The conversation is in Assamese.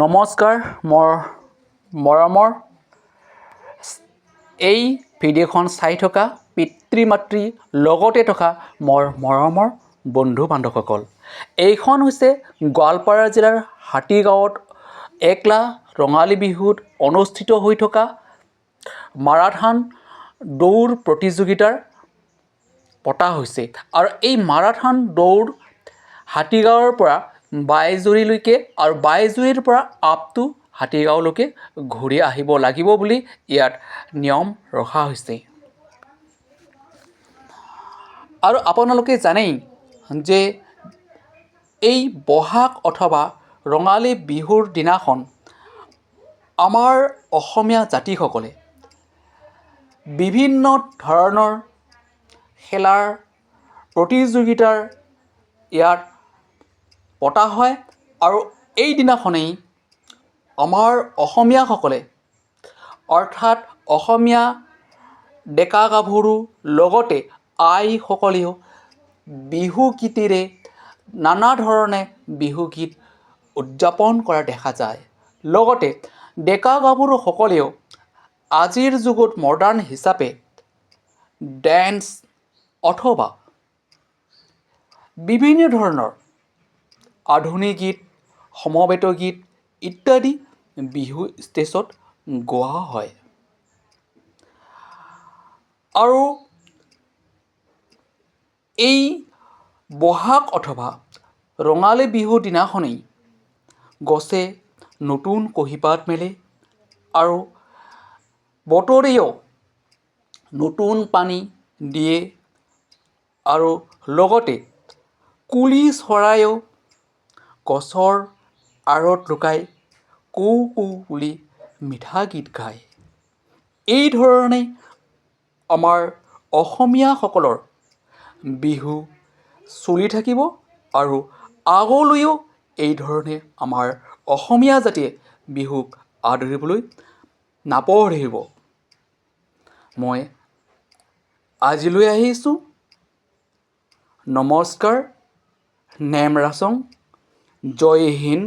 নমস্কাৰ মোৰ মৰমৰ এই ভিডিঅ'খন চাই থকা পিতৃ মাতৃ লগতে থকা মোৰ মৰমৰ বন্ধু বান্ধৱসকল। এইখন হৈছে গোৱালপাৰা জিলাৰ হাতীগাঁৱত একলা ৰঙালী বিহুত অনুষ্ঠিত হৈ থকা মাৰাথান দৌৰ প্ৰতিযোগিতাৰ পতা হৈছে আৰু এই মাৰাথান দৌৰ হাতীগাঁৱৰ পৰা বাইজুৰিলৈকে আৰু বাইজুৰিৰ পৰা আপটো হাতীগাঁৱলৈকে ঘূৰি আহিব লাগিব বুলি ইয়াত নিয়ম ৰখা হৈছে। আৰু আপোনালোকে জানেই যে এই বহাগ অথবা ৰঙালী বিহুৰ দিনাখন আমাৰ অসমীয়া জাতিসকলে বিভিন্ন ধৰণৰ খেলাৰ প্ৰতিযোগিতাৰ ইয়াত পতা হয় আৰু এই দিনাখনেই আমাৰ অসমীয়াসকলে অৰ্থাৎ অসমীয়া ডেকা গাভৰু লগতে আইসকলেও বিহুগীতেৰে নানা ধৰণে বিহুগীত উদযাপন কৰা দেখা যায়। লগতে ডেকা গাভৰুসকলেও আজিৰ যুগত মডাৰ্ণ হিচাপে ডেন্স অথবা বিভিন্ন ধৰণৰ আধুনিক গীত সমবেত গীত ইত্যাদি বিহু ষ্টেজত গোৱা হয়। আৰু এই বহাগ অথবা ৰঙালী বিহুৰ দিনাখনেই গছে নতুন কুঁহিপাত মেলে আৰু বতৰেও নতুন পানী দিয়ে আৰু লগতে কুলি চৰাইও গছৰ আঁৰত লুকাই কৌ কৌ বুলি মিঠা গীত গায়। এই ধৰণে আমাৰ অসমীয়াসকলৰ বিহু চলি থাকিব আৰু আগলৈও এই ধৰণে আমাৰ অসমীয়া জাতিয়ে বিহুক আদৰিবলৈ নাপাহৰিব। মই আজিলৈ আহিছোঁ। নমস্কাৰ, নেম ৰাচং, জয় হিন্দ।